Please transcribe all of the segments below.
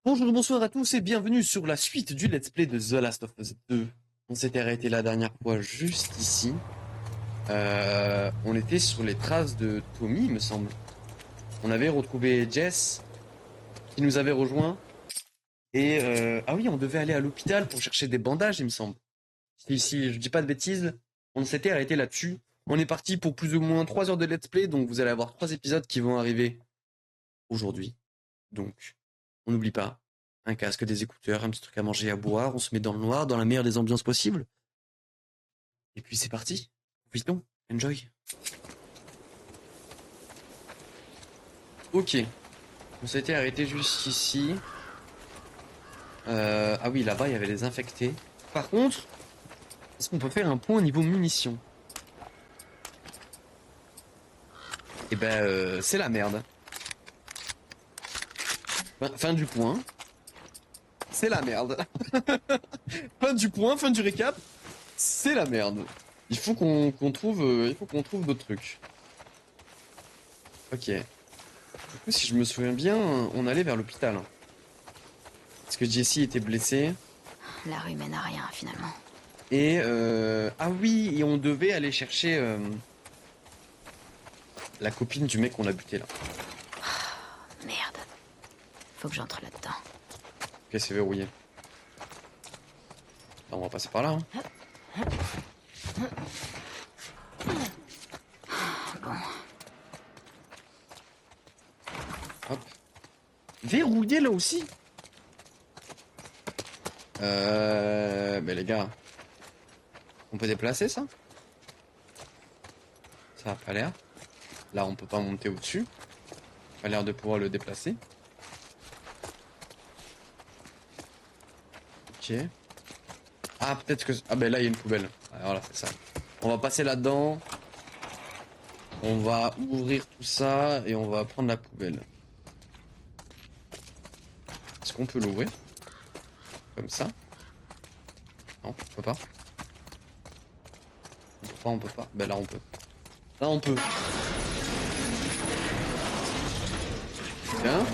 Bonjour, bonsoir à tous et bienvenue sur la suite du Let's Play de The Last of Us 2. On s'était arrêté la dernière fois juste ici. On était sur les traces de Tommy, il me semble. On avait retrouvé Jess, qui nous avait rejoint. Et ah oui, on devait aller à l'hôpital pour chercher des bandages, il me semble. Si je dis pas de bêtises, on s'était arrêté là-dessus. On est parti pour plus ou moins 3 heures de Let's Play, donc vous allez avoir 3 épisodes qui vont arriver aujourd'hui. Donc, on n'oublie pas, un casque, des écouteurs, un petit truc à manger, à boire, on se met dans le noir, dans la meilleure des ambiances possibles. Et puis c'est parti. Profitons. Enjoy. Ok. On s'était arrêté juste ici. Ah oui, là-bas, il y avait les infectés. Par contre, est-ce qu'on peut faire un point au niveau munitions? Eh ben, c'est la merde. Fin du point. C'est la merde. Fin du point, fin du récap. C'est la merde. Il faut qu'on trouve, d'autres trucs. Ok. Du coup, si je me souviens bien, on allait vers l'hôpital. Parce que Jessie était blessée. La rue mène à rien, finalement. Et ah oui, et on devait aller chercher la copine du mec qu'on a buté là. Merde. Faut que j'entre là-dedans. Ok, c'est verrouillé. Là, on va passer par là. Bon, Hop. Verrouillé là aussi. Mais les gars, on peut déplacer ça? Ça a pas l'air. Là, on peut pas monter au-dessus. Pas l'air de pouvoir le déplacer. Ok. Ah, peut-être que... Ah ben là, il y a une poubelle. Ah, voilà, c'est ça. On va passer là-dedans. On va ouvrir tout ça et on va prendre la poubelle. Est-ce qu'on peut l'ouvrir? Comme ça? Non, on peut pas. On peut pas. Ben là, on peut. Là, on peut. Bien.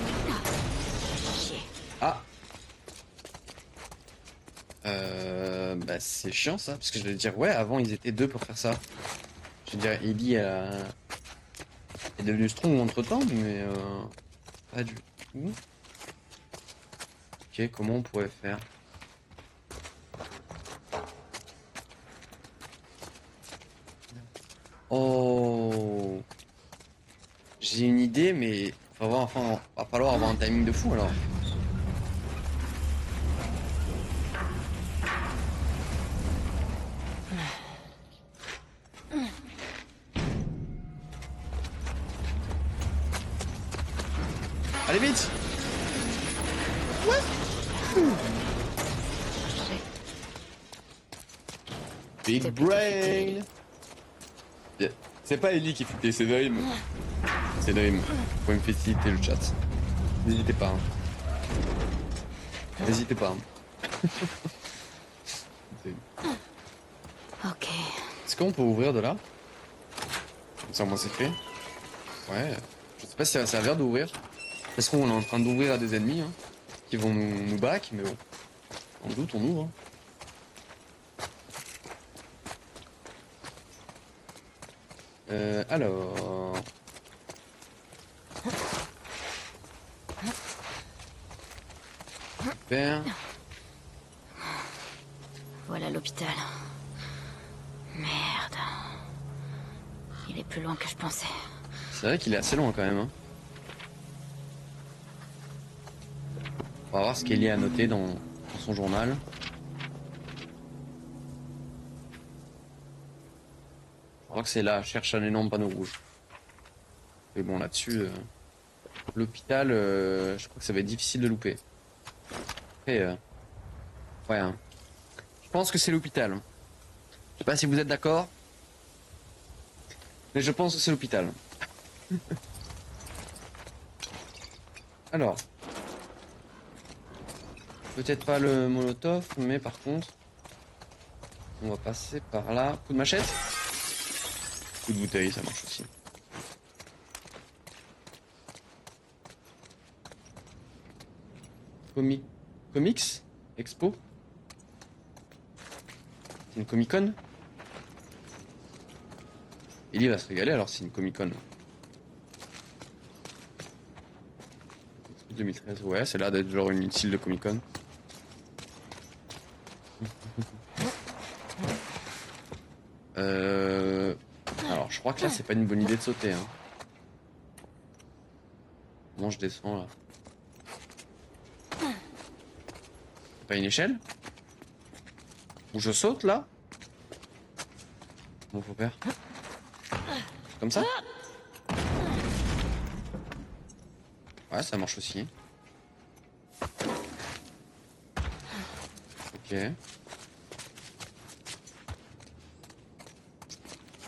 chier. Ah. Bah c'est chiant ça, parce que je vais dire, ouais, avant ils étaient deux pour faire ça. Je veux dire, Ellie est devenue strong entre temps, mais pas du tout. Ok, comment on pourrait faire? Oh, j'ai une idée, mais va falloir avoir un timing de fou alors. Allez vite! Big C'était plutôt futé, brain! Yeah. C'est pas Ellie qui futé, c'est Dream. C'est Dream. Vous pouvez me faciliter le chat. N'hésitez pas. Hein. N'hésitez pas. Hein. Ok. Est-ce qu'on peut ouvrir de là? Comme ça, moi, c'est fait. Ouais. Je sais pas si ça va servir d'ouvrir. Parce qu'on est en train d'ouvrir à des ennemis, hein, qui vont nous back, mais bon. En doute, on ouvre. Hein. Alors... Super. Voilà l'hôpital. Merde. Il est plus loin que je pensais. C'est vrai qu'il est assez loin quand même. Hein. On va voir ce qu'Ellie a noté dans son journal. Je crois que c'est là, cherche un énorme panneau rouge. Mais bon, là-dessus, l'hôpital, je crois que ça va être difficile de louper. Après, ouais, hein. Je pense que c'est l'hôpital. Je sais pas si vous êtes d'accord, mais je pense que c'est l'hôpital. Alors, peut-être pas le molotov, mais par contre, on va passer par là. Coup de machette. Coup de bouteille, ça marche aussi. Comics Expo. C'est une Comic-Con. Il va se régaler alors c'est une Comic-Con. Expo 2013, ouais, c'est là d'être genre une style de Comic-Con. Alors je crois que là c'est pas une bonne idée de sauter. Hein. Comment je descends là? C'est pas une échelle? Où je saute là? Comment faut faire? Comme ça? Ouais, ça marche aussi. Ok.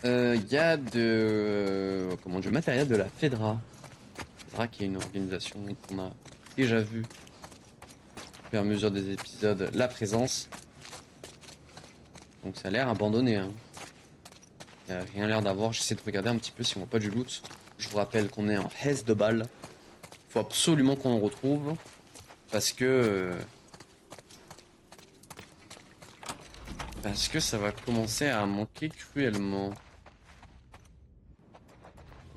Y a du matériel de la FEDRA. FEDRA qui est une organisation qu'on a déjà vu au fur et à mesure des épisodes, la présence. Donc ça a l'air abandonné. Hein. Y a rien l'air d'avoir. J'essaie de regarder un petit peu si on voit pas du loot. Je vous rappelle qu'on est en Hesse de balle. Faut absolument qu'on en retrouve parce que ça va commencer à manquer cruellement.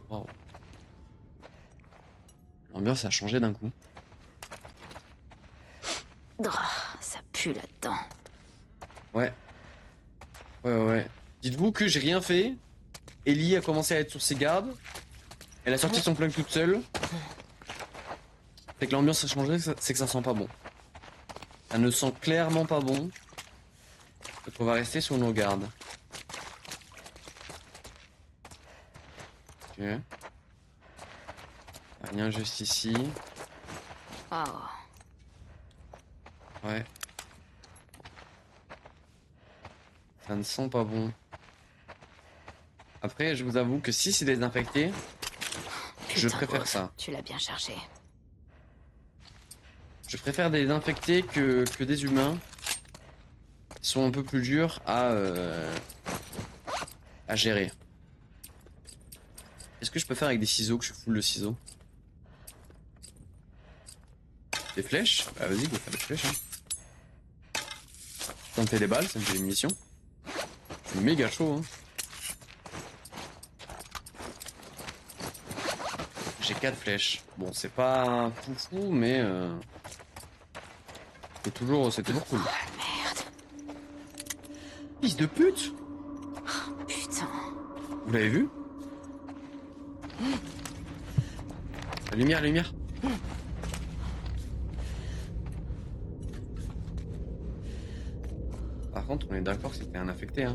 Wow. L'ambiance a changé d'un coup. Oh, ça pue là-dedans. Ouais. Ouais. Dites-vous que j'ai rien fait. Ellie a commencé à être sur ses gardes. Elle a sorti son plug toute seule. C'est que l'ambiance a changé, c'est que ça sent pas bon. Ça ne sent clairement pas bon. Donc on va rester sur nos gardes. Ok. Rien juste ici. Oh. Ouais. Ça ne sent pas bon. Après, je vous avoue que si c'est désinfecté, je préfère Rose, ça. Tu l'as bien chargé. Je préfère désinfecter que des humains. Ils sont un peu plus durs à gérer. Est-ce que je peux faire avec des ciseaux, que je full le ciseau? Des flèches? Bah vas-y, go faire des flèches. Hein. Ça me fait des balles, ça me fait des munitions. C'est méga chaud. Hein. J'ai 4 flèches. Bon, c'est pas foufou, mais c'est toujours cool. Merde. Fils de pute! Putain. Vous l'avez vu? La lumière, la lumière. Par contre, on est d'accord que c'était un infecté, hein.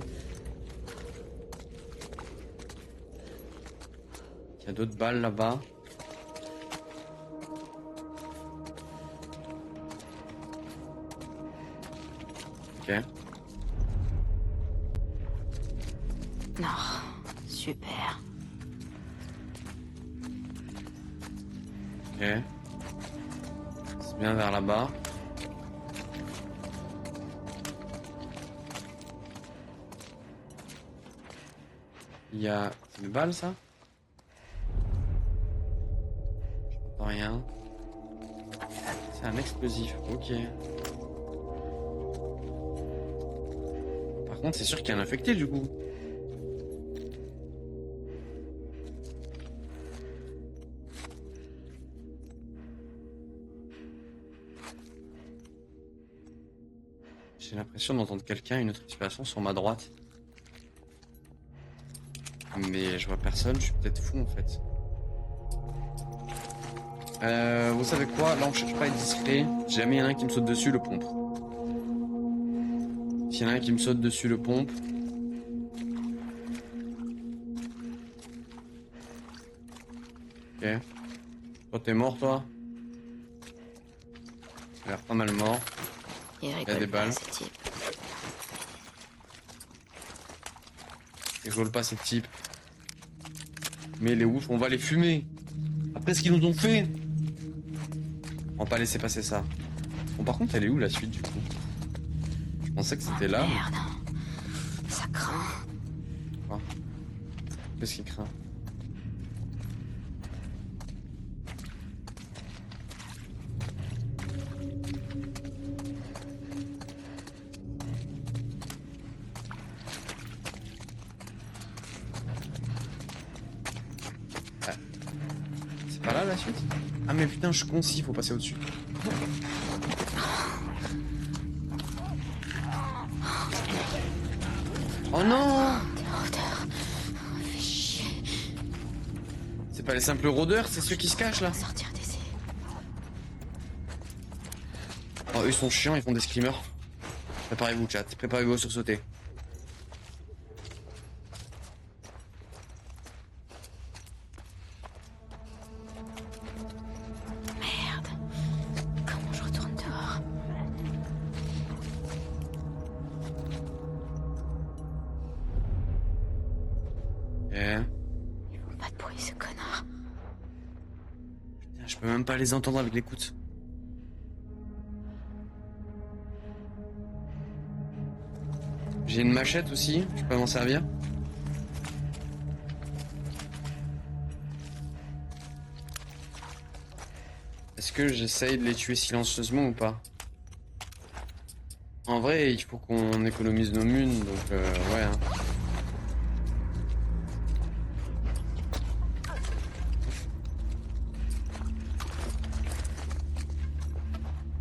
Il y a d'autres balles là-bas. Ok. Non. Super. Ok. C'est bien vers là-bas. Il y a... C'est une balle, ça? Je n'entends rien. C'est un explosif, ok. Par contre, c'est sûr qu'il y a un infecté, du coup. J'ai l'impression d'entendre quelqu'un, une autre respiration sur ma droite. Mais je vois personne, je suis peut-être fou en fait. Vous savez quoi? Là on cherche pas à être discret. Si jamais il y en a un qui me saute dessus, le pompe. S'il y en a un qui me saute dessus, le pompe. Ok. Toi t'es mort toi? Tu as l'air pas mal mort. Il y a des rigole pas, balles. ce type. Ils rigolent pas ces types. Mais les ouf, on va les fumer. Après ce qu'ils nous ont fait. On va pas laisser passer ça. Bon par contre elle est où la suite du coup? Je pensais que c'était là. Merde. Ça craint. Quoi? Qu'est-ce qu'il craint? la suite? Ah mais putain, je suis con, si, il faut passer au-dessus. Oh non! Des rôdeurs. Fais chier. C'est pas les simples rôdeurs, c'est ceux qui se cachent là. Sortir d'ici. Oh, eux ils sont chiants, ils font des screamers. Préparez-vous chat, préparez-vous à sursauter. Merde. Comment je retourne dehors? Ok. Ils font pas de bruit, ce connard. Putain, je peux même pas les entendre avec l'écoute. J'ai une machette aussi, je peux m'en servir. Est-ce que j'essaye de les tuer silencieusement ou pas? En vrai, il faut qu'on économise nos munes, donc ouais. Hein.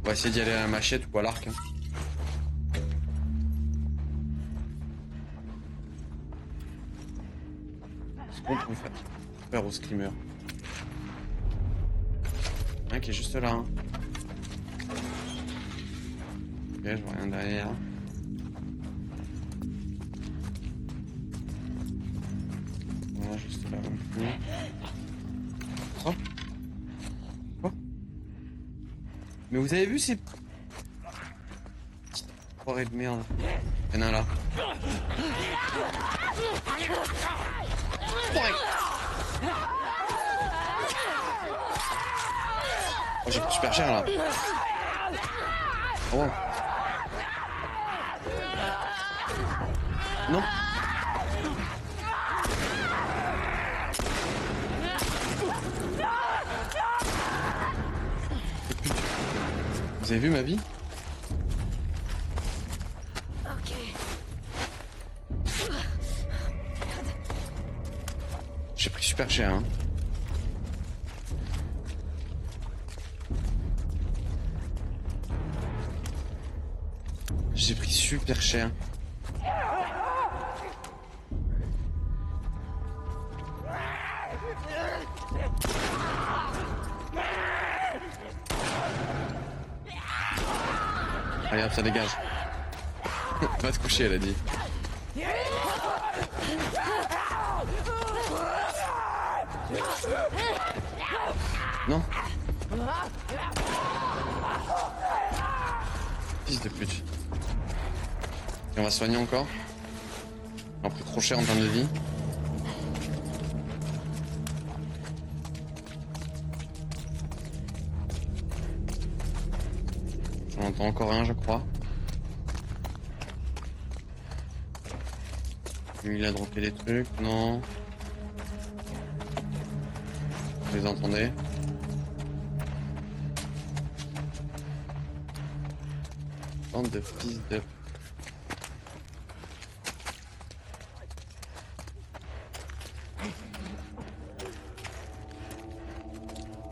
On va essayer d'y aller à la machette ou à l'arc. Hein. Ce qu'on peut faire au screamer. Un qui est juste là. Hein. Ok, je vois rien derrière. Voilà, juste là. Oh. Quoi? Mais vous avez vu ces petites foirées de merde? Il y en a un là. Ouais. Oh, j'ai pris super cher là. Oh, wow. Non. Vous avez vu ma vie? Ok. J'ai pris super cher, hein. J'ai pris super cher. Allez hop, ça dégage. Va te coucher, elle a dit. Non. Fils de pute. Et on va soigner encore. On a pris trop cher en termes de vie. J'en entends encore un, je crois. Lui, il a droppé des trucs, non. Vous les entendez? Bande de fils de...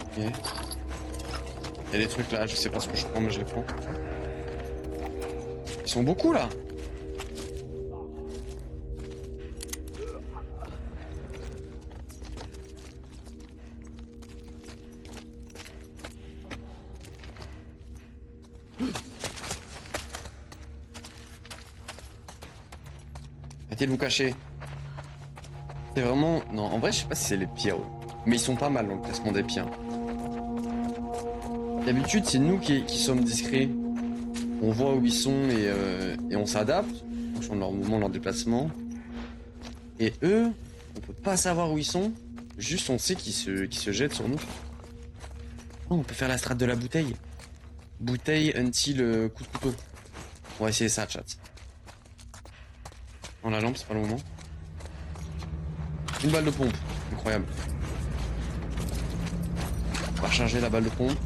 Ok. Il y a des trucs là, je sais pas ce que je prends, mais je les prends. Ils sont beaucoup là. Arrêtez de vous cacher. C'est vraiment... Non, en vrai, je sais pas si c'est les pires. Mais ils sont pas mal dans le classement des pires. D'habitude, c'est nous qui sommes discrets. On voit où ils sont et on s'adapte en fonction de leur mouvement, leur déplacement. Et eux, on peut pas savoir où ils sont. Juste, on sait qu'ils se jettent sur nous. Oh, on peut faire la strat de la bouteille. Bouteille until coup de couteau. On va essayer ça, chat. Dans la lampe, c'est pas le moment. Une balle de pompe. Incroyable. On va recharger la balle de pompe.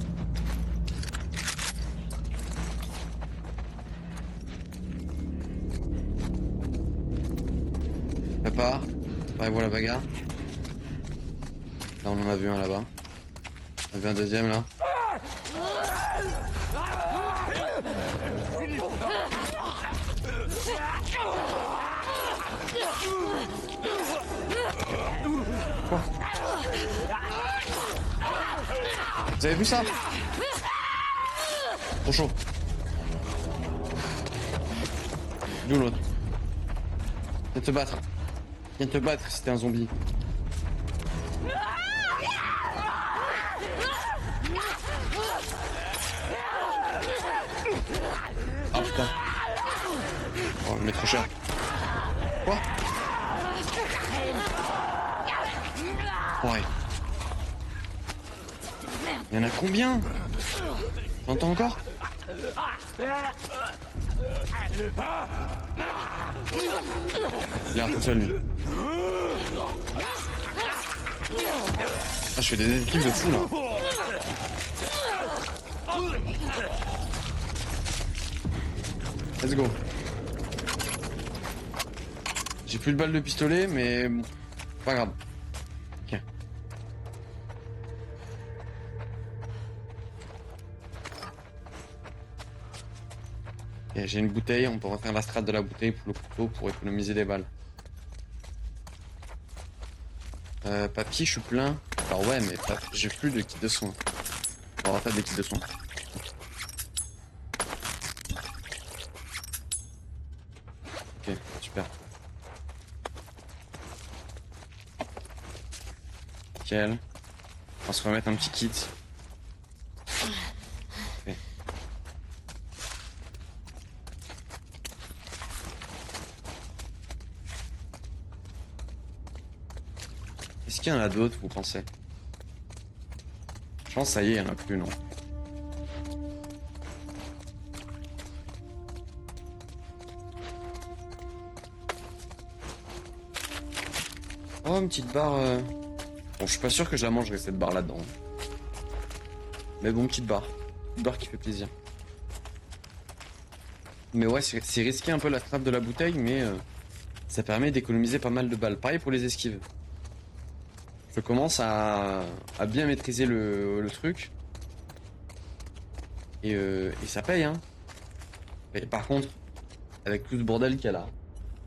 Prépare. Préparez-vous à la bagarre. Là, on en a vu un là-bas. Il y avait un deuxième là. Quoi? Vous avez vu ça? Trop chaud. D'où l'autre? Viens te battre. Viens te battre si t'es un zombie. Ah putain. Oh, il met trop cher. Quoi? Ouais. Il y en a combien? T'entends encore? Il est tout seul lui. Ah, je fais des esquives de fou là. Let's go. J'ai plus de balles de pistolet, mais bon, pas grave. Ok. Ok, j'ai une bouteille, on peut refaire la strat de la bouteille pour le couteau pour économiser des balles. Papier, je suis plein. Alors ouais, mais j'ai plus de kit de soins. On va refaire des kits de soins. Ok, super. Nickel. On va se remettre un petit kit. Okay. Est-ce qu'il y en a d'autres, vous pensez? Je pense que ça y est, il n'y en a plus, non? Oh, une petite barre. Bon, je suis pas sûr que je la mangerai cette barre là-dedans. Mais bon, petite barre. Une barre qui fait plaisir. Mais ouais, c'est risqué un peu la trappe de la bouteille, mais ça permet d'économiser pas mal de balles. Pareil pour les esquives. Je commence à bien maîtriser le truc. Et ça paye, hein. Et par contre, avec tout ce bordel qu'il y a là,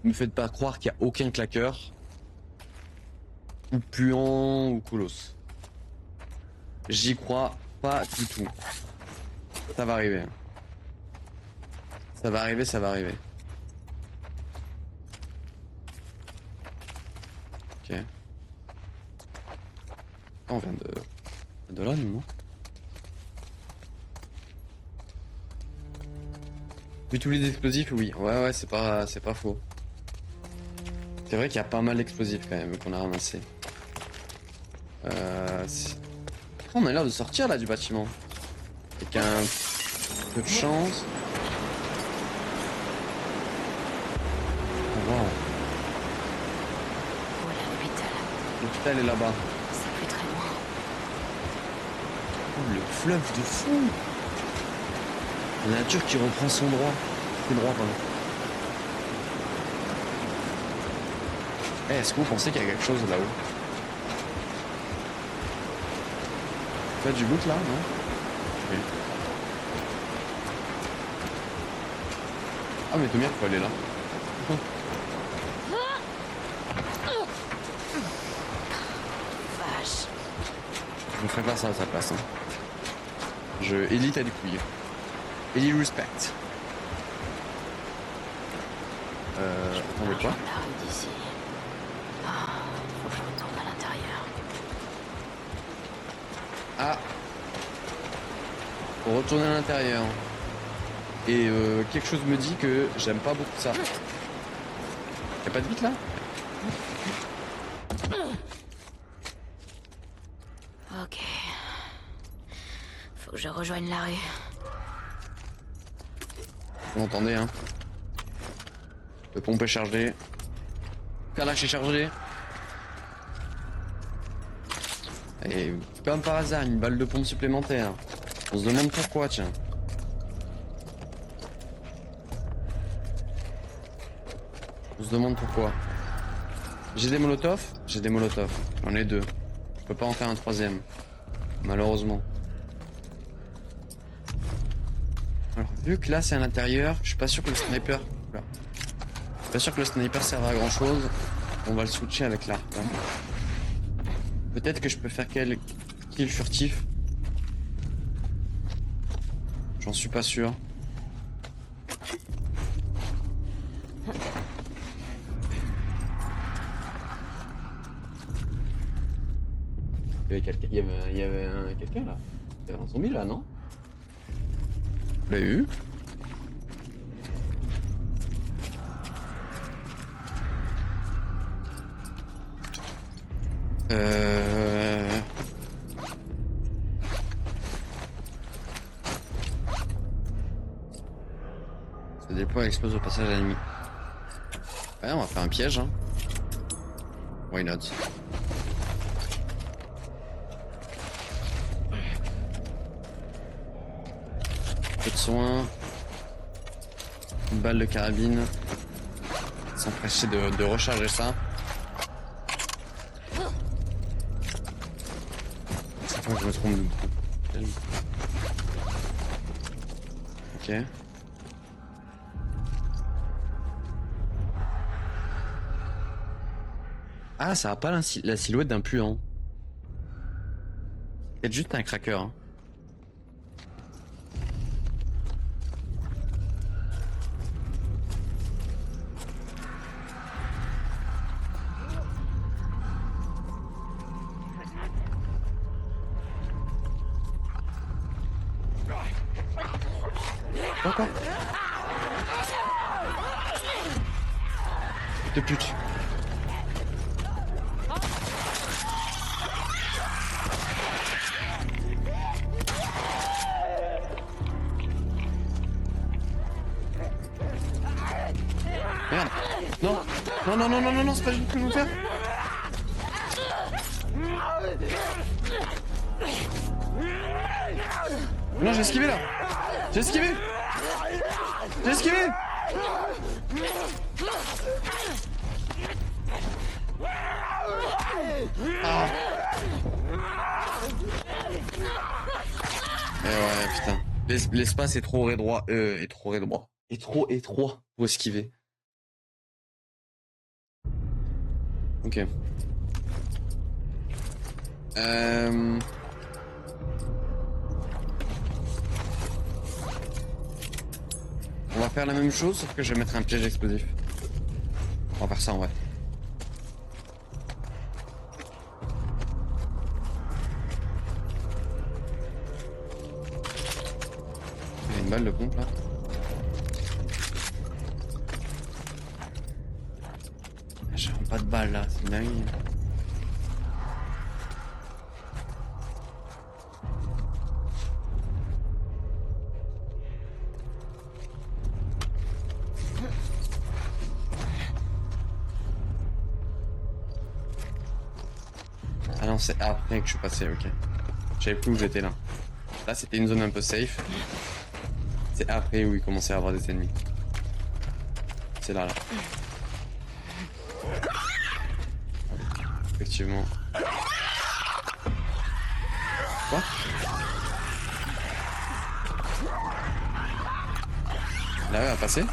ne me faites pas croire qu'il n'y a aucun claqueur. Ou puant ou colosse. J'y crois pas du tout. Ça va arriver. Ça va arriver, ça va arriver. Ok. On vient de là, nous, non? Vu tous les explosifs, oui. Ouais, c'est pas faux. C'est vrai qu'il y a pas mal d'explosifs quand même qu'on a ramassé. On a l'air de sortir là du bâtiment. Avec un peu de chance. Oh, wow. Voilà l'hôpital. L'hôpital est là-bas. C'est plus très loin. Oh, le fleuve de fou. La nature qui reprend son droit. Ses droits, pardon. Est-ce que vous pensez qu'il y a quelque chose là-haut? Pas du loot là, non? Oui. Ah mais Tomir, faut aller là. Vache. Je ne ferai pas ça à sa place. Hein. Ellie t'as des couilles. Ellie respect. Attendez quoi? La rue d'ici. Ah, faut que je retourne à l'intérieur. Ah. Faut retourner à l'intérieur. Et quelque chose me dit que j'aime pas beaucoup ça. Y'a pas de vite là? Ok. Faut que je rejoigne la rue. Vous l'entendez, hein? Le pompe est chargé. Kalash est chargé. Et comme par hasard, une balle de pompe supplémentaire. On se demande pourquoi, tiens. On se demande pourquoi. J'ai des molotovs? J'ai des molotovs. J'en ai deux. Je peux pas en faire un troisième. Malheureusement. Alors, vu que là c'est à l'intérieur, je suis pas sûr que le sniper... Oula. Je suis pas sûr que le sniper serve à grand chose. On va le switcher avec l'arc. Hein. Peut-être que je peux faire quel kill furtif. J'en suis pas sûr. Il y avait quelqu'un là. Il y avait un zombie là, non? Vous l'avez eu? Ça déploie et explose au passage à l'ennemi. Ouais, on va faire un piège, hein. Why not? Peu de soins. Une balle de carabine. S'empresser de recharger ça. C'est fois que je me trompe de... Ok. Ah, ça a pas la silhouette d'un puant. C'est juste un cracker. Hein. Encore. De pute. Merde. Non. Non, non, non, non, non, non, c'est pas juste ce que je veux faire. Non, j'ai esquivé là. J'ai esquivé. J'ai esquivé. Ah. Et ouais, putain. L'espace est trop étroit. Est trop étroit. Est trop étroit pour esquiver. Ok. On va faire la même chose, sauf que je vais mettre un piège explosif. On va faire ça en vrai. Il y a une balle de pompe là. J'ai pas de balle là, c'est dingue. Ah non, c'est après que je suis passé, ok. Je savais plus où j'étais là. Là, c'était une zone un peu safe. C'est après où il commençait à avoir des ennemis. C'est là, là. Effectivement. Quoi? Là, elle va passer?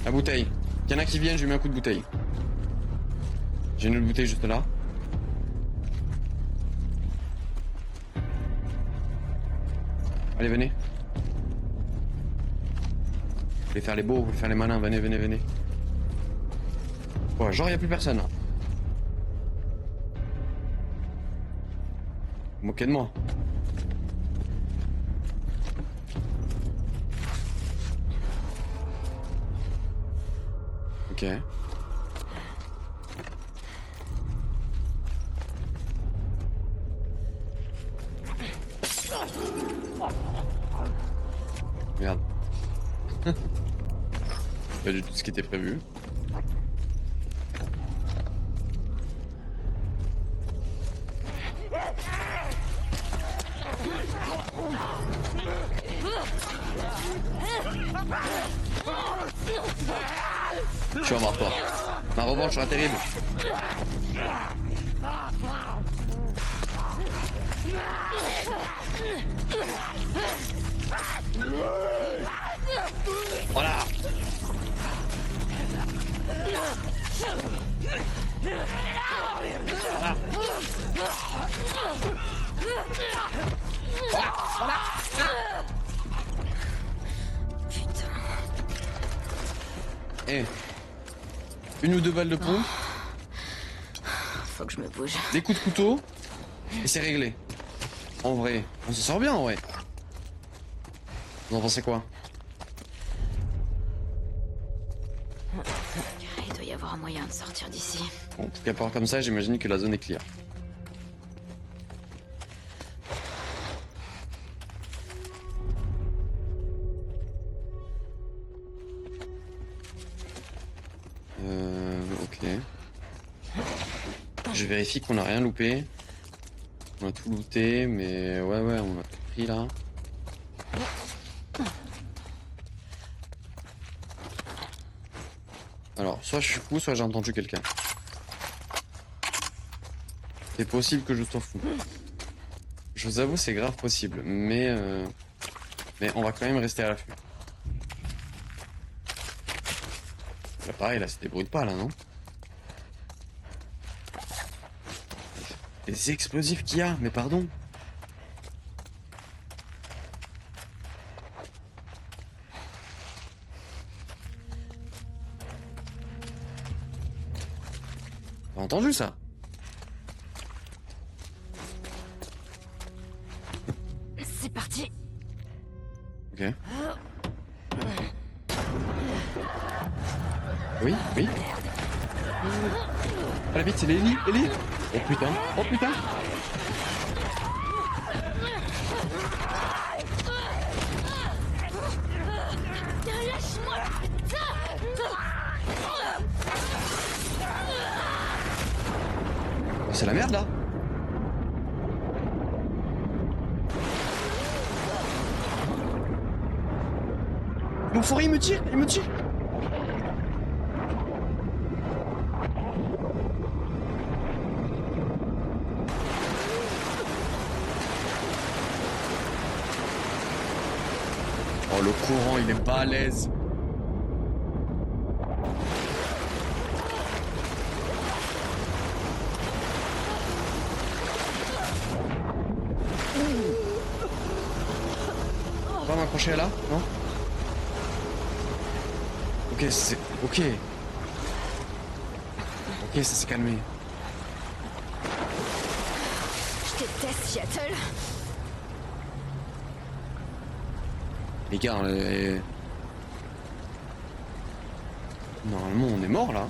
La bouteille. Il y en a qui viennent, je lui mets un coup de bouteille. J'ai une autre bouteille juste là. Allez, venez. Vous voulez faire les beaux, vous voulez faire les malins, venez, venez, venez. Ouais, genre, il n'y a plus personne là. Vous moquez de moi. Ok. Merde. Pas du tout ce qui était prévu. Tu vas voir toi. Ma revanche sera terrible. Voilà. Putain. Eh. Une ou deux balles de pompe, Faut que je me bouge. des coups de couteau, et c'est réglé. En vrai, on s'en sort bien en vrai. Vous en pensez quoi? Il doit y avoir un moyen de sortir d'ici. Bon, en tout cas, par comme ça, j'imagine que la zone est clear. Ok. Je vérifie qu'on a rien loupé. On a tout looté, mais ouais, on a tout pris là. Alors, soit je suis fou, soit j'ai entendu quelqu'un. C'est possible que je sois fou. Je vous avoue, c'est grave possible, mais on va quand même rester à l'affût. Là, pareil, là, c'est des bruits de pas, là, non? Les explosifs qu'il y a, mais pardon. T'as entendu ça? C'est parti. Ok. Oui. Ah la vite, c'est Ellie. Oh putain. Lâche-moi. Oh, c'est la merde là. L'enfoiré, il me tire. Oh, le courant, il est pas à l'aise. On va m'accrocher là, non? Ok, c'est... Ok, ça s'est calmé. Je déteste Seattle. Les gars, normalement on est mort là.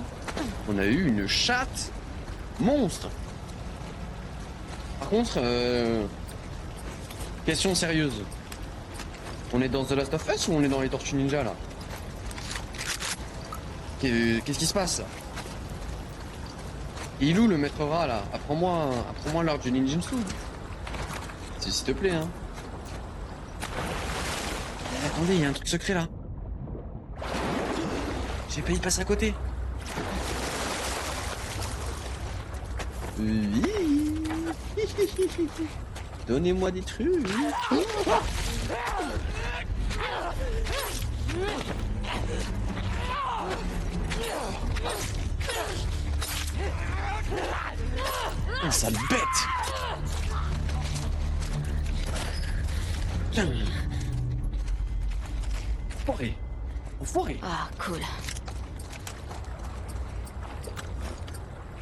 On a eu une chatte monstre. Par contre, question sérieuse. On est dans The Last of Us ou on est dans les Tortues Ninja là? Qu'est-ce qui se passe? Il est où le maître rat là? Apprends-moi l'art du ninjutsu. S'il te plaît, hein. Attendez, il y a un truc secret là. J'ai failli passer à côté. Oui. Donnez-moi des trucs. Oh, sale bête. Tiens. Enfoiré. Ah, cool.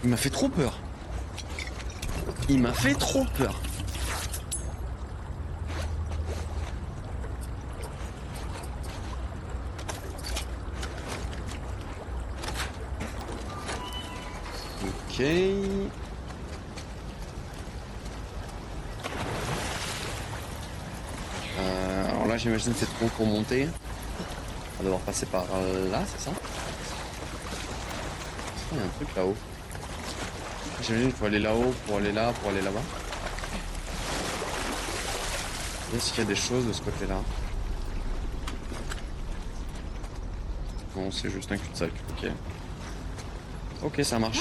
Il m'a fait trop peur. Ok. Alors là, j'imagine que c'est trop pour monter. On va devoir passer par là, c'est ça? Il y a un truc là-haut. J'imagine qu'il faut aller là-haut pour aller là, pour aller là-bas. Est-ce qu'il y a des choses de ce côté-là? Non, c'est juste un cul-de-sac, ok. Ok, ça marche.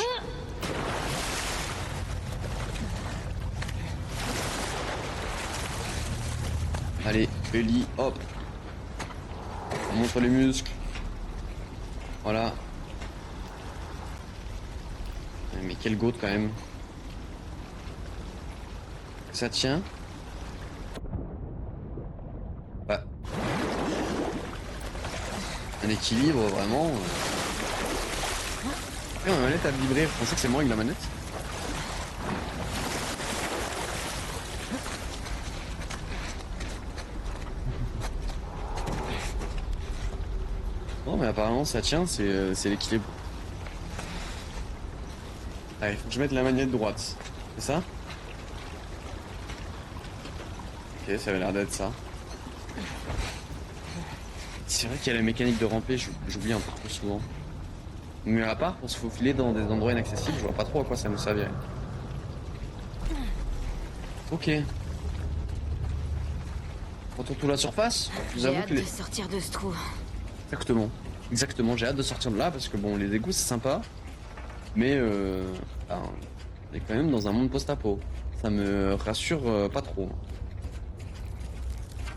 Allez, Ellie, hop. On montre les muscles. Voilà. Mais quel goat quand même. Ça tient. Bah. Un équilibre vraiment. Ma manette a vibré. Vous pensez que c'est moi avec la manette? Non mais apparemment ça tient, c'est l'équilibre. Allez, faut que je mette la manette droite. C'est ça? Ok, ça avait l'air d'être ça. C'est vrai qu'il y a la mécanique de ramper, j'oublie un peu trop souvent. Mais à part pour se faufiler dans des endroits inaccessibles, je vois pas trop à quoi ça nous servirait. Ok. Retour tout la surface. Je vous J'ai avoue hâte que de sortir de ce trou. Exactement. Exactement, j'ai hâte de sortir de là parce que bon, les égouts c'est sympa. Mais ben, on est quand même dans un monde post-apo. Ça me rassure pas trop.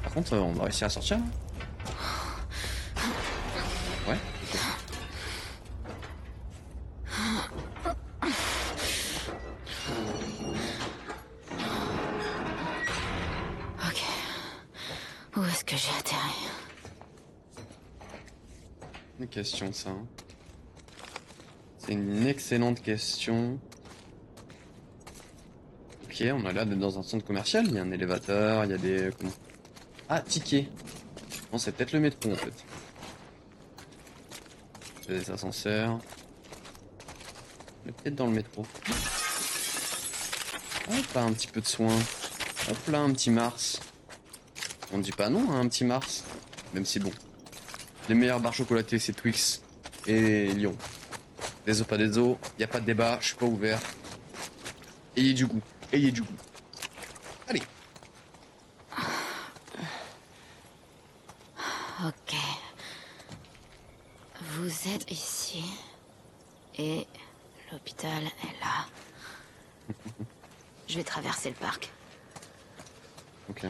Par contre, on va réussir à sortir là. Ouais. Ok. Où est-ce que j'ai atterri? Une question ça. Hein. C'est une excellente question. Ok, on a l'air d'être dans un centre commercial. Il y a un élévateur, il y a des... Comment... Ah, tickets. Non, c'est peut-être le métro en fait. Il y a des ascenseurs. On est peut-être dans le métro. Hop là, un petit peu de soin. Hop là, un petit Mars. On ne dit pas non à un petit Mars. Même si bon. Les meilleures barres chocolatées, c'est Twix et Lyon. Des os, pas des os. Y a pas de débat, je suis pas ouvert. Ayez du goût. Ayez du goût. Allez. Ok. Vous êtes ici. Et l'hôpital est là. Je vais traverser le parc. Ok.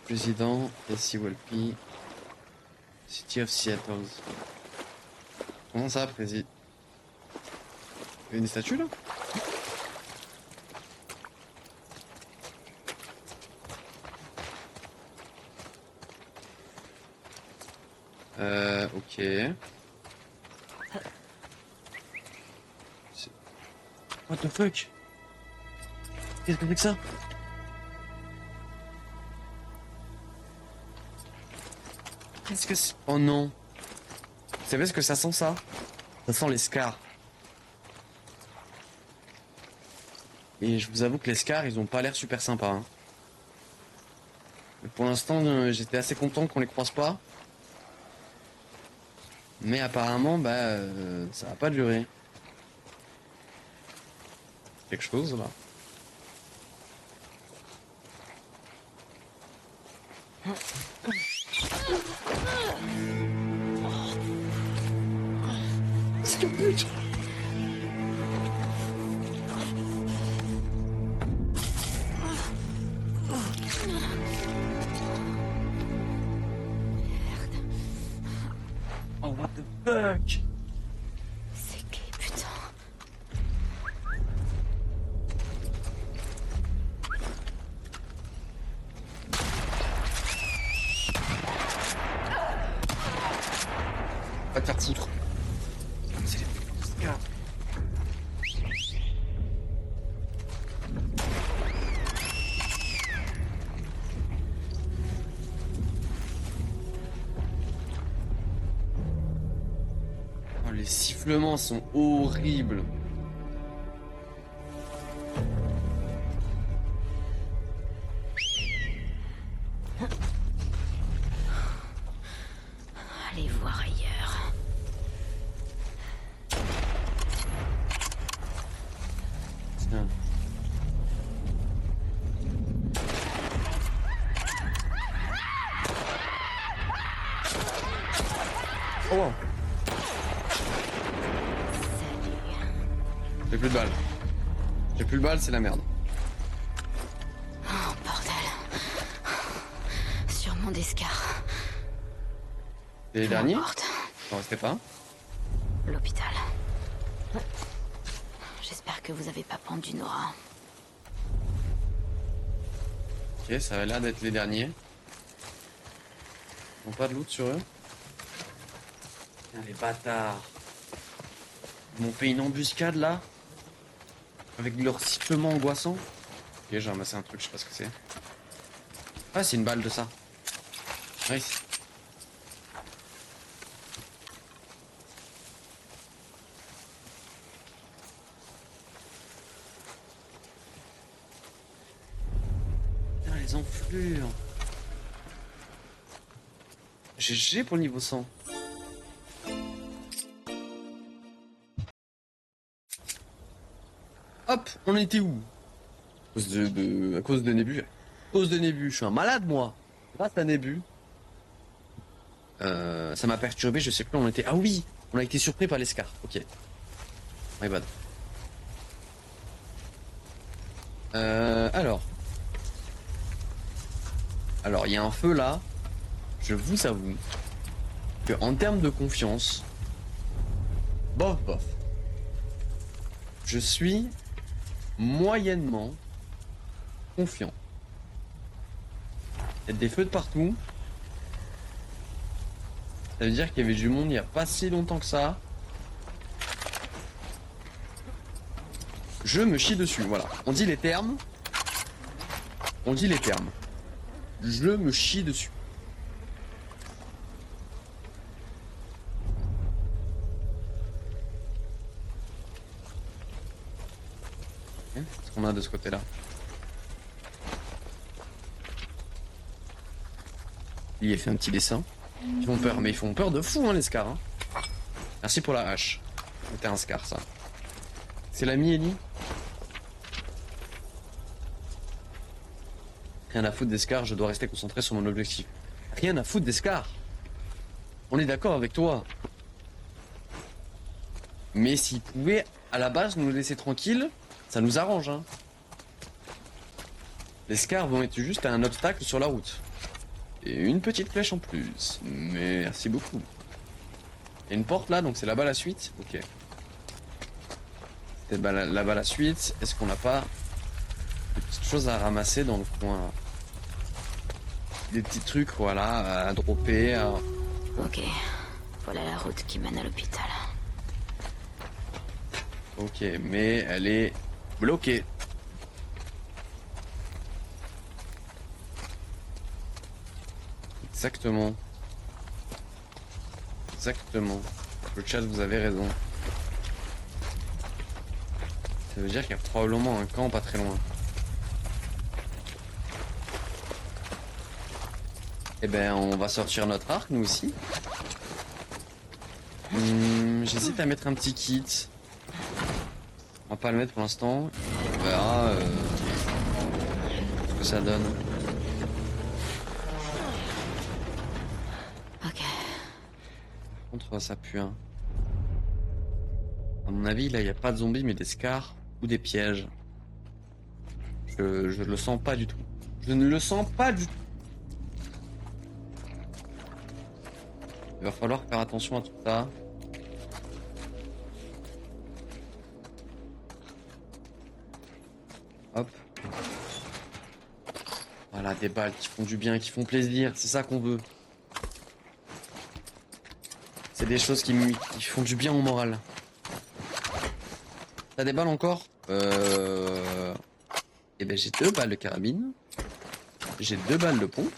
Président, Casey Wolpe, City of Seattle. Comment ça, président? Il y a une statue là? Ok. What the fuck? Qu'est-ce que c'est que ça? Qu'est-ce que c'est? Oh non. Vous savez ce que ça sent ça? Ça sent les scars. Et je vous avoue que les scars, ils ont pas l'air super sympas. Hein. Mais pour l'instant, j'étais assez content qu'on les croise pas. Mais apparemment, bah, ça va pas durer. Quelque chose là. Stupide. Oh, what the fuck? C'est qui, putain? Va te faire foutre. C'est les scars. Oh, les sifflements sont horribles. Allez voir ailleurs. Tiens. Oh wow. Salut. J'ai plus de balles. J'ai plus de balles, c'est la merde. Oh, bordel. Sûrement des scars. Et les derniers? N'importe. N'en restait pas. L'hôpital. J'espère que vous avez pas pendu Nora. Ok, ça a l'air d'être les derniers. Ils n'ont pas de loot sur eux. Putain, les bâtards. Ils m'ont fait une embuscade là. Avec leur sifflement angoissant. Ok, j'ai ramassé un truc, je sais pas ce que c'est. Ah, c'est une balle de ça. Nice. Putain, les enflures. GG pour le niveau 100. Hop, on était où? À cause de Nébu. À cause de Nébu, je suis un malade moi. Grâce à Nébu. Ça m'a perturbé, je sais plus où on était. Ah oui, on a été surpris par l'escar. Ok. My bad. Alors. Alors, il y a un feu là. Je vous avoue que en termes de confiance, bof bof. Je suis moyennement confiant. Il y a des feux de partout. Ça veut dire qu'il y avait du monde il n'y a pas si longtemps que ça. Je me chie dessus, voilà. On dit les termes. On dit les termes. Je me chie dessus. Qu'est-ce qu'on a de ce côté-là? Il a fait un petit dessin. Ils font peur, mais ils font peur de fou, hein, les scars. Hein. Merci pour la hache. C'était un scar, ça. C'est l'ami Ellie. Rien à foutre des scars, je dois rester concentré sur mon objectif. Rien à foutre des scars. On est d'accord avec toi. Mais s'ils pouvaient, à la base, nous laisser tranquilles, ça nous arrange, hein. Les scars vont être juste un obstacle sur la route. Et une petite flèche en plus. Merci beaucoup. Il y a une porte là, donc c'est là-bas la suite. Ok. C'est là-bas la suite. Est-ce qu'on n'a pas des petites choses à ramasser dans le coin là? Des petits trucs, voilà, à dropper. Ok. Voilà la route qui mène à l'hôpital. Ok, mais elle est bloquée. Exactement. Exactement. Le chat, vous avez raison. Ça veut dire qu'il y a probablement un camp pas très loin. Eh ben, on va sortir notre arc, nous aussi. J'hésite à mettre un petit kit. On va pas le mettre pour l'instant. On verra ce que ça donne. Ok. Par contre, ça pue. Hein. À mon avis, là, il n'y a pas de zombies, mais des scars ou des pièges. Je le sens pas du tout. Je ne le sens pas du tout. Il va falloir faire attention à tout ça. Hop. Voilà, des balles qui font du bien, qui font plaisir. C'est ça qu'on veut. C'est des choses qui font du bien au moral. T'as des balles encore? Eh ben j'ai 2 balles de carabine. J'ai 2 balles de pompe.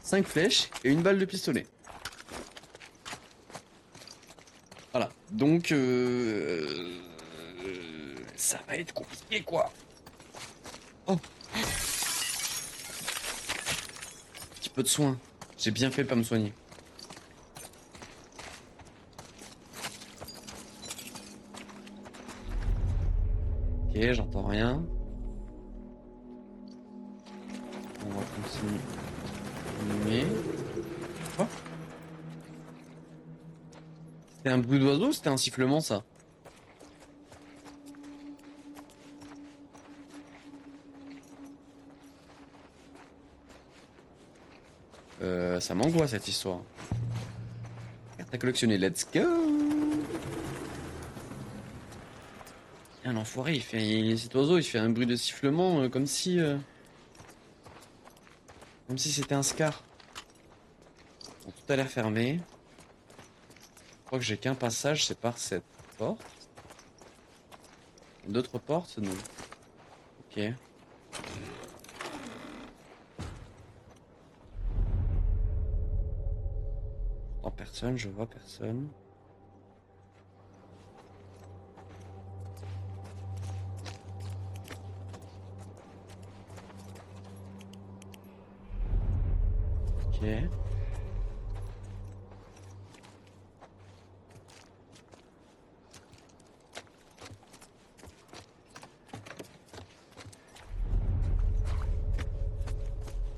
5 flèches et 1 balle de pistolet. Voilà. Donc ça va être compliqué quoi. Oh. Petit peu de soin. J'ai bien fait de pas me soigner. Ok, j'entends rien. On va continuer. Quoi? C'était un bruit d'oiseau ou c'était un sifflement, ça? Ça m'angoisse cette histoire. Carte à collectionner, let's go! Un enfoiré, cet oiseau, il fait un bruit de sifflement comme si c'était un scar. Bon, tout a l'air fermé. Je crois que j'ai qu'un passage, c'est par cette porte. D'autres portes? Non. Ok. Oh, personne, je vois personne. Ok.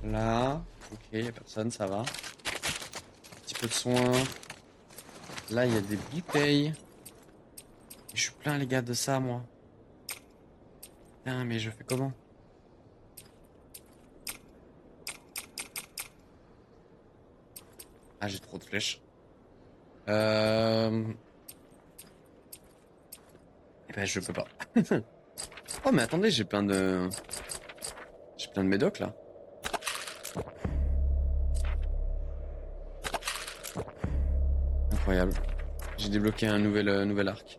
Là. Ok, y a personne, ça va. Un petit peu de soin. Là, il y a des bouteilles. Je suis plein, les gars, de ça, moi. Putain, mais je fais comment? Ah, j'ai trop de flèches. Eh ben, je peux pas. Oh, mais attendez, j'ai plein de médocs, là. Incroyable. J'ai débloqué un nouvel arc.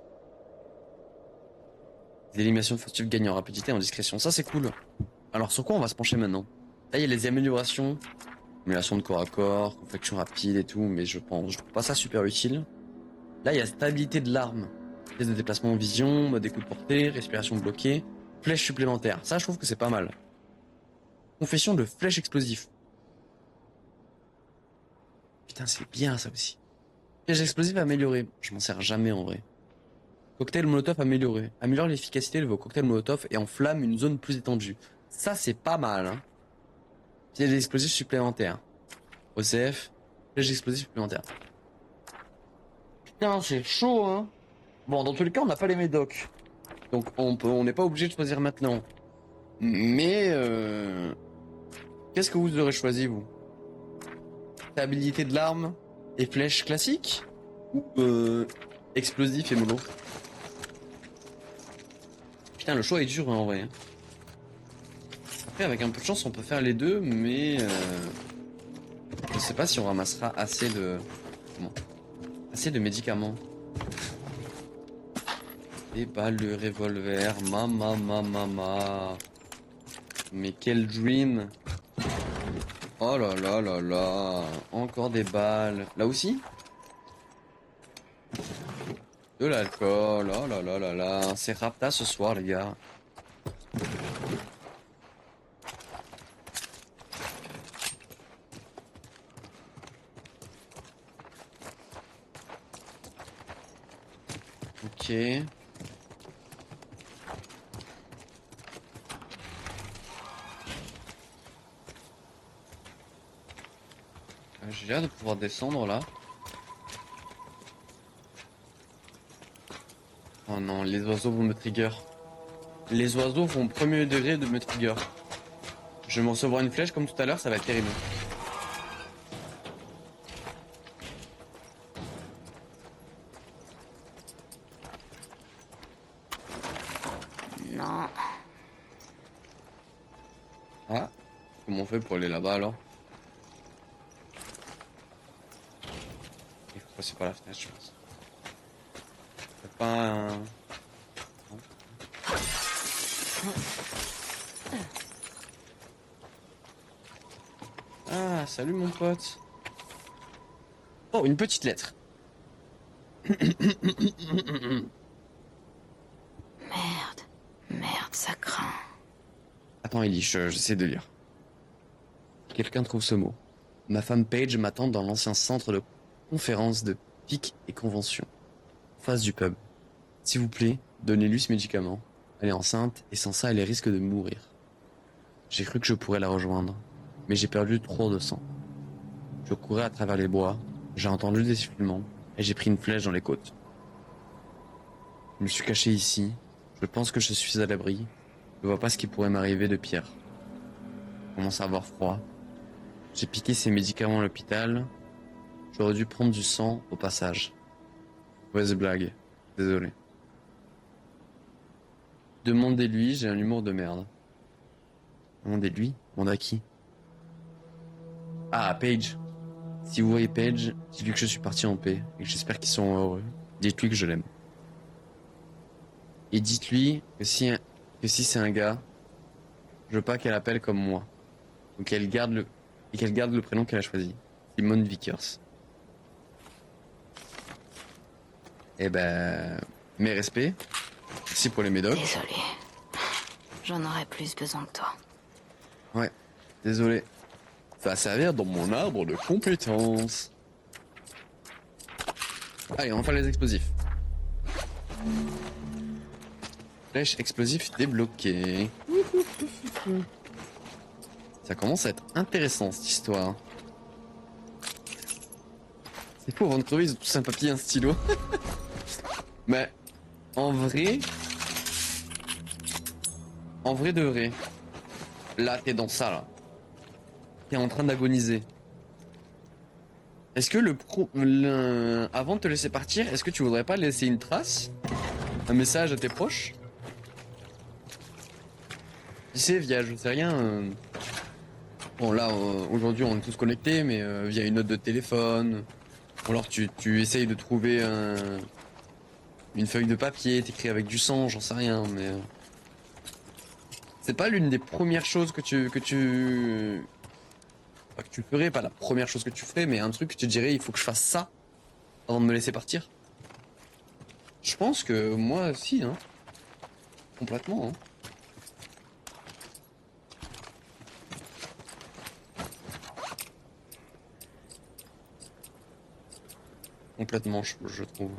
Des éliminations furtives gagnent en rapidité et en discrétion. Ça, c'est cool. Alors, sur quoi on va se pencher maintenant? Là, il y a les améliorations. Amélioration de corps à corps, confection rapide et tout, mais je trouve pas ça super utile. Là, il y a stabilité de l'arme. Vitesse de déplacement en vision, mode écoute portée, respiration bloquée, flèche supplémentaire. Ça, je trouve que c'est pas mal. Confession de flèche explosif. Putain, c'est bien ça aussi. Flèche explosive améliorée. Je m'en sers jamais en vrai. Cocktail Molotov amélioré. Améliore l'efficacité de vos cocktails Molotov et enflamme une zone plus étendue. Ça, c'est pas mal, hein. Piège explosif supplémentaire. OCF, piège explosif supplémentaire. Putain, c'est chaud, hein. Bon, dans tous les cas, on n'a pas les médocs. Donc, on n'est pas obligé de choisir maintenant. Mais, qu'est-ce que vous aurez choisi, vous? Stabilité de l'arme et flèche classique? Ou, explosif et mollo? Putain, le choix est dur, hein, en vrai. Après, avec un peu de chance, on peut faire les deux, mais, je sais pas si on ramassera assez de... Comment? Assez de médicaments. Des balles de revolver, mama. Mais quel dream. Oh là là là là. Encore des balles. Là aussi? De l'alcool. Oh là là là là. C'est Rapta ce soir, les gars. Ok. J'ai l'air de pouvoir descendre là. Oh non, les oiseaux vont me trigger. Les oiseaux vont au premier degré de me trigger. Je vais me recevoir une flèche comme tout à l'heure, ça va être terrible. Non. Ah, comment on fait pour aller là-bas alors? Il faut passer par la fenêtre, je pense. C'est pas un... Non. Ah, salut mon pote. Oh, une petite lettre. Merde. Merde, ça craint. Attends, Ellie, j'essaie de lire. Quelqu'un trouve ce mot. Ma femme Paige m'attend dans l'ancien centre de conférence de pique et convention, face du pub. S'il vous plaît, donnez-lui ce médicament. Elle est enceinte et sans ça, elle risque de mourir. J'ai cru que je pourrais la rejoindre, mais j'ai perdu trop de sang. Je courais à travers les bois, j'ai entendu des sifflements, Et j'ai pris une flèche dans les côtes. Je me suis caché ici. Je pense que je suis à l'abri. Je vois pas ce qui pourrait m'arriver de pire. Je commence à avoir froid. J'ai piqué ces médicaments à l'hôpital. J'aurais dû prendre du sang au passage. Mauvaise blague. Désolé. Demandez-lui, j'ai un humour de merde. Demandez-lui? Demandez à qui? Ah, à Paige. Si vous voyez Paige, dites-lui que je suis parti en paix et que j'espère qu'ils sont heureux. Dites-lui que je l'aime. Et dites-lui que si c'est un gars, je veux pas qu'elle appelle comme moi. Ou qu'elle garde le prénom qu'elle a choisi. Simone Vickers. Eh ben, mes respects. Merci pour les médocs. Désolé. J'en aurais plus besoin de toi. Ouais, désolé. Ça va servir dans mon arbre de compétences. Allez, on va faire les explosifs. Flèche explosif débloquée. Ça commence à être intéressant cette histoire. C'est fou, avant de crever, ils ont tous un papier et un stylo. Mais en vrai de vrai, là t'es dans ça là. T'es en train d'agoniser. Est-ce que avant de te laisser partir, est-ce que tu voudrais pas laisser une trace? Un message à tes proches? Tu sais, via, je sais rien. Bon là, aujourd'hui on est tous connectés, mais via une note de téléphone. Ou alors tu essayes de trouver une feuille de papier, t'écris avec du sang, j'en sais rien, mais... C'est pas l'une des premières choses que tu ferais, pas la première chose que tu ferais, mais un truc que tu dirais, il faut que je fasse ça avant de me laisser partir. Je pense que moi aussi, hein. Complètement, hein. Complètement, je trouve.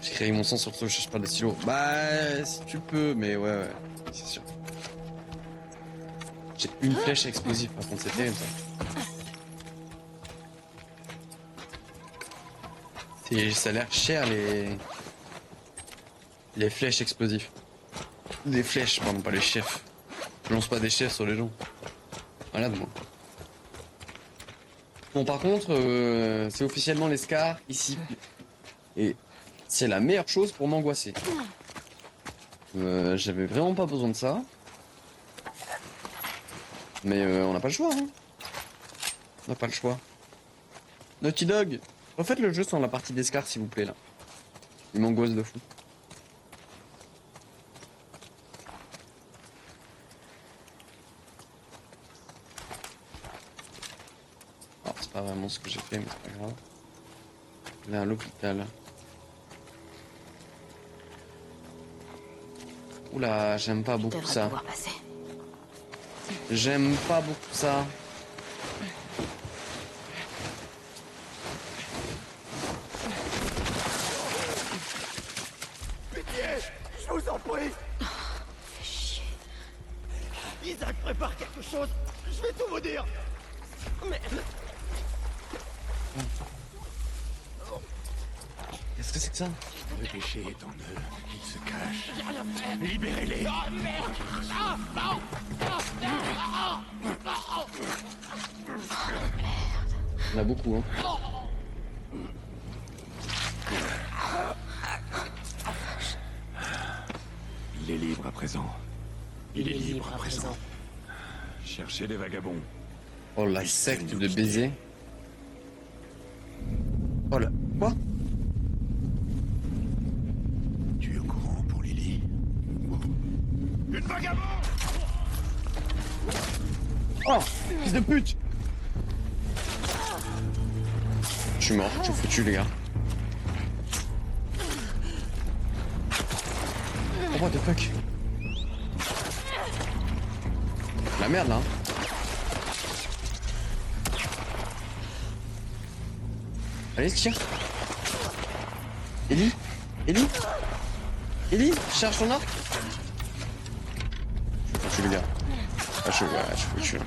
J'écrirai mon sang sur ce, je cherche pas de stylo. Bah, si tu peux, mais ouais, c'est sûr. J'ai une flèche explosive, par contre, c'est terrible ça. Ça a l'air cher les flèches explosives. Des flèches, pardon, pas les chefs. Je lance pas des chefs sur les gens. Voilà de moi. Bon, par contre, c'est officiellement les scars ici. Et c'est la meilleure chose pour m'angoisser. J'avais vraiment pas besoin de ça. Mais on n'a pas le choix, hein. On n'a pas le choix. Naughty Dog, refaites le jeu sans la partie des scars, s'il vous plaît, là. Il m'angoisse de fou. Alors, c'est pas vraiment ce que j'ai fait, mais c'est pas grave. Là, à l'hôpital. Oula, j'aime pas beaucoup ça. J'aime pas beaucoup ça. Pitié, je vous en prie. Fais chier. Isaac prépare quelque chose. Je vais tout vous dire. Merde. Qu'est-ce que c'est que ça? Le péché est en eux. Ils se cachent. Libérez-les. Il y en a beaucoup, hein. Il est libre à présent. Il est libre à présent. Cherchez les vagabonds. Oh, la secte de baiser. Oh là. Quoi? Tu es au courant pour Lily? Une vagabond! Oh, fils de pute! Je suis mort, je suis foutu, les gars. Oh, what the fuck? La merde, là. Allez, tire. Ellie? Ellie? Ellie? Charge ton arc? Je suis foutu, les gars. Ah, je suis foutu.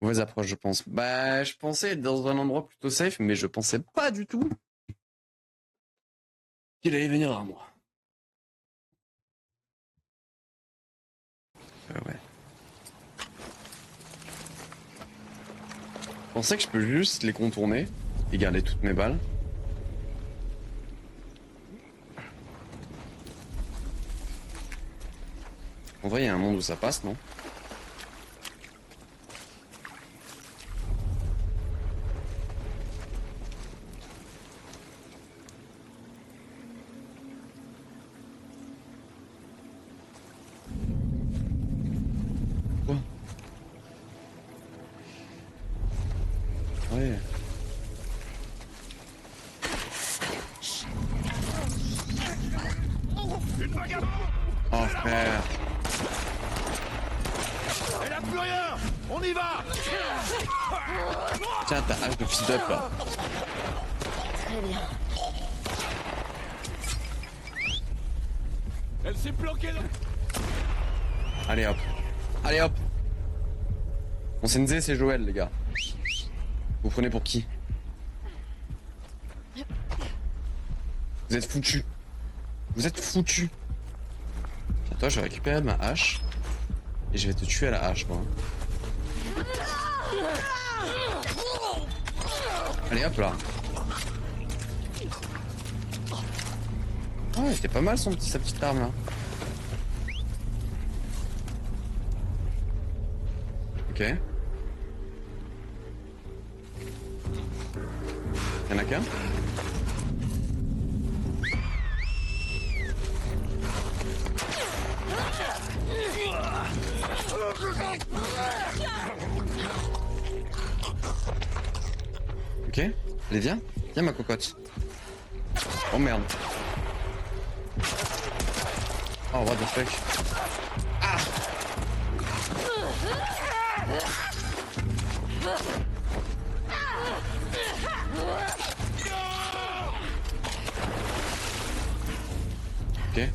Mauvaise approche, je pense. Bah, je pensais être dans un endroit plutôt safe, mais je pensais pas du tout qu'il allait venir à moi. Ouais. Je pensais que je peux juste les contourner et garder toutes mes balles. En vrai, il y a un monde où ça passe, non? Quoi? Ouais. Une vagabonde! Oh frère. Elle a plus rien! On y va! Tiens, ta hache de fils d'up là. Très bien. Elle s'est planquée dans... Allez hop. Allez hop. Mon sensei c'est Joël les gars. Vous prenez pour qui? Vous êtes foutus. Vous êtes foutus. Toi je vais récupérer ma hache. Et je vais te tuer à la hache moi. Allez hop là. Ouais, c'était pas mal sa petite arme là. Ok. Y'en a qu'un? Ok. Allez viens. Viens ma cocotte. Oh merde. Oh what the fuck. Ah. Ok.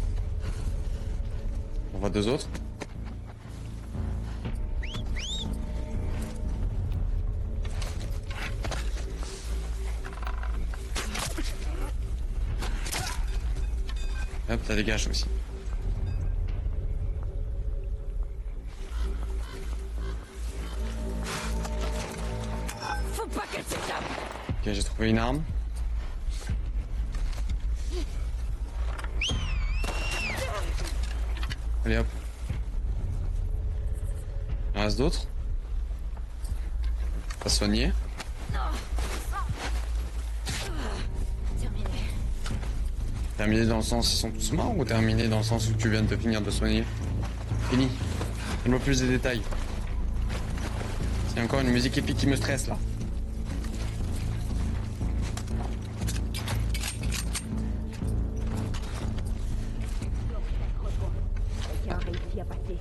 On voit deux autres. Hop, ça dégage aussi. Faut pas qu'elle s'échappe. Ok, j'ai trouvé une arme. Allez hop. Il en reste d'autres. Pas soigné. Terminé. Terminé dans le sens ils sont tous morts ou terminé dans le sens où tu viens de te finir de soigner? Fini. Donne-moi plus de détails. C'est encore une musique épique qui me stresse là. Quelqu'un a réussi à passer.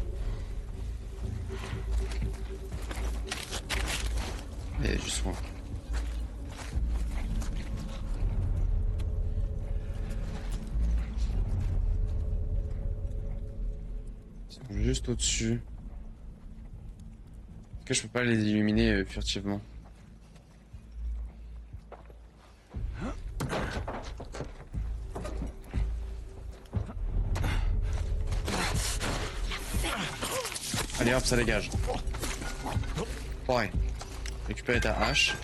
Et juste moi. Ils sont juste au-dessus. Est-ce que je peux pas les illuminer furtivement? Allez hop, ça dégage. Ouais. Récupérer ta hache.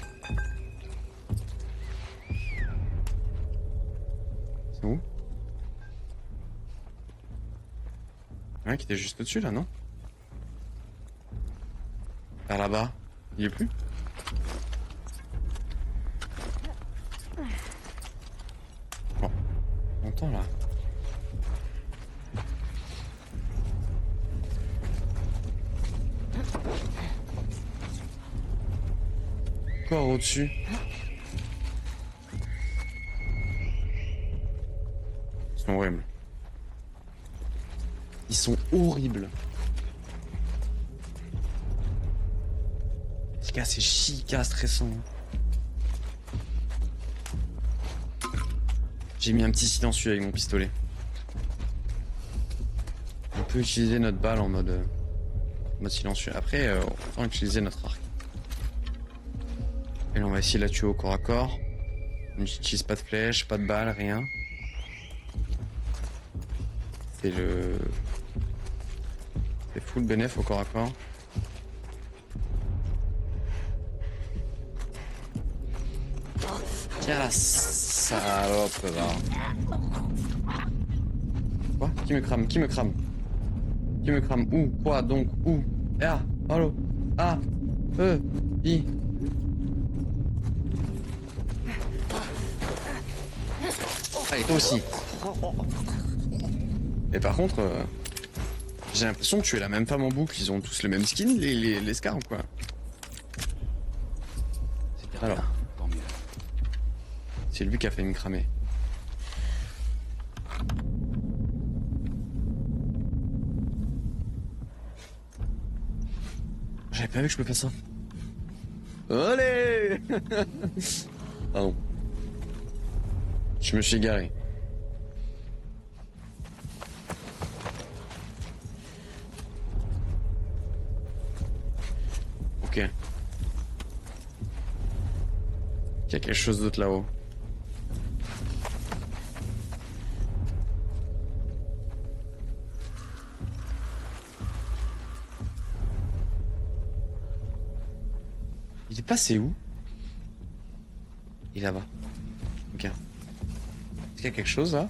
C'est où? Il y en a un qui était juste au-dessus là, non? Vers là-bas. Il est plus? Bon. On entend là. Encore au-dessus. Ils sont horribles. Ils sont horribles. Les gars, c'est chica stressant. J'ai mis un petit silencieux avec mon pistolet. On peut utiliser notre balle en mode silencieux. Après, autant utiliser notre arc. Et là, on va essayer de la tuer au corps à corps. On n'utilise pas de flèches, pas de balles, rien. C'est le... C'est full bénéf au corps à corps. Tiens la salope, va. Quoi? Qui me crame? Qui me crame? Qui me crame? Où? Quoi donc? Où? Ah, allô? Ah, I. Allez, toi aussi. Et par contre, j'ai l'impression que tu es la même femme en boucle. Ils ont tous le même skin, les scars ou quoi? Alors, Tant mieux. c'est lui qui a fait me cramer. J'avais pas vu que je peux faire ça. Allez. Pardon. Je me suis égaré. Ok. Il y a quelque chose d'autre là-haut. Il est passé où? Il est là-bas. Ok. Est-ce qu'il y a quelque chose là?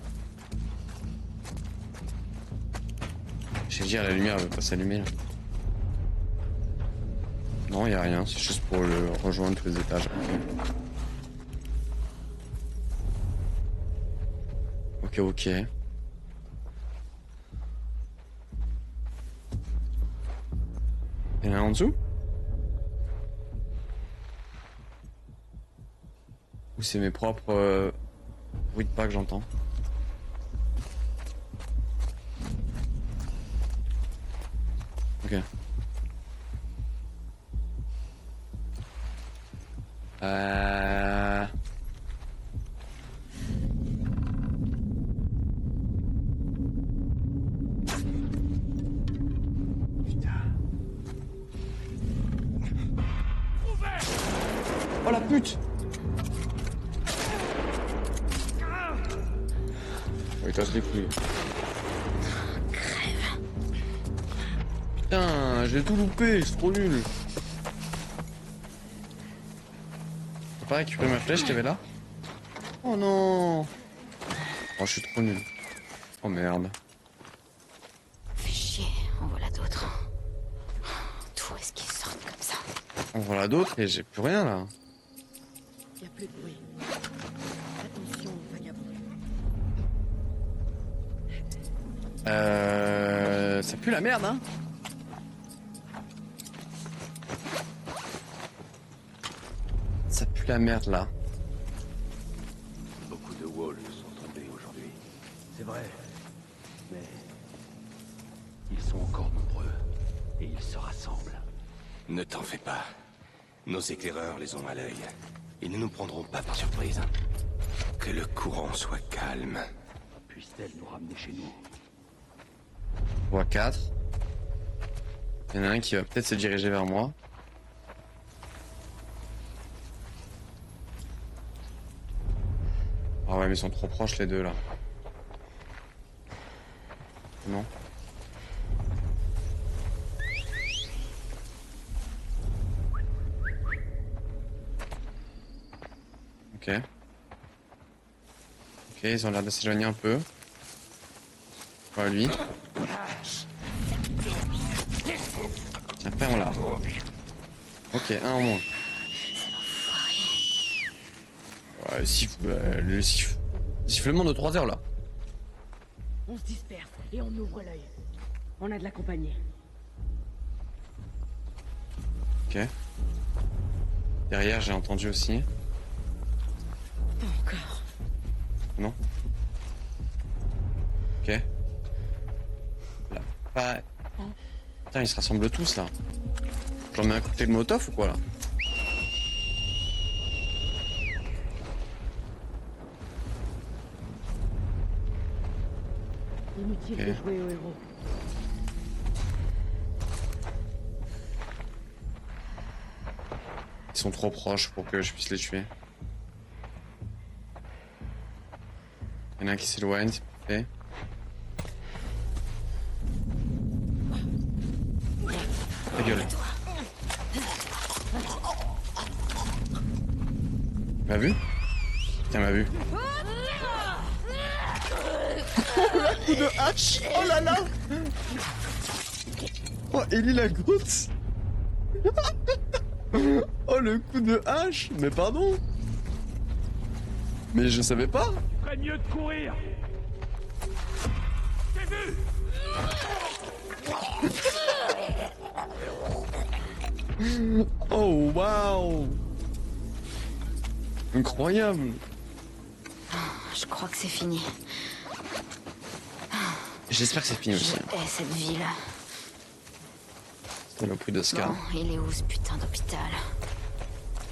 Je vais dire, la lumière veut pas s'allumer là. Non, il y a rien, c'est juste pour le rejoindre tous les étages. Ok, ok. Il y en a un en dessous? Ou c'est mes propres bruits de pas que j'entends? Ok. Oh la pute! Oh, il casse les couilles. Crève. Putain, j'ai tout loupé, c'est trop nul. T'as pas récupéré ma flèche qu'il y avait là? Oh non! Oh, je suis trop nul. Oh merde. Fais chier, en voilà d'autres. D'où est-ce qu'ils sortent comme ça? On voit là d'autres et j'ai plus rien là. Y a plus de bruit. Attention, vagabond. Ça pue la merde, hein? Ça pue la merde là. Beaucoup de wolves sont tombés aujourd'hui. C'est vrai. Mais ils sont encore nombreux. Et ils se rassemblent. Ne t'en fais pas. Nos éclaireurs les ont à l'œil. Ils ne nous prendront pas par surprise. Que le courant soit calme. Puisse-t-elle nous ramener chez nous? Je vois 4. Il y en a un qui va peut-être se diriger vers moi. Ah ouais, mais ils sont trop proches les deux là. Non. Ok. Ok, ils ont l'air de s'éloigner un peu. Voilà lui. Tiens, ferme-la. Ok, un en moins. Ouais, le sifflement de 3 heures là. On se disperse et on ouvre l'œil. On a de la compagnie. Ok. Derrière, j'ai entendu aussi. Pas encore. Non. Ok. Là, pas... Putain, ils se rassemblent tous là. J'en mets un cocktail Molotov ou quoi là? Inutile Ok. de jouer au héros. Ils sont trop proches pour que je puisse les tuer. Il y en a un qui s'éloigne, c'est parfait. Ta gueule. M'a vu? Tiens, m'a vu. Un coup de hache! Oh là là! Oh, Ellie la goutte! Oh, le coup de hache! Mais pardon! Mais je savais pas! Ferait mieux de courir. Oh, waouh! Incroyable! Je crois que c'est fini. J'espère que c'est fini Je aussi. hais cette ville. C'est le prix d'Oscar. Bon, il est où ce putain d'hôpital?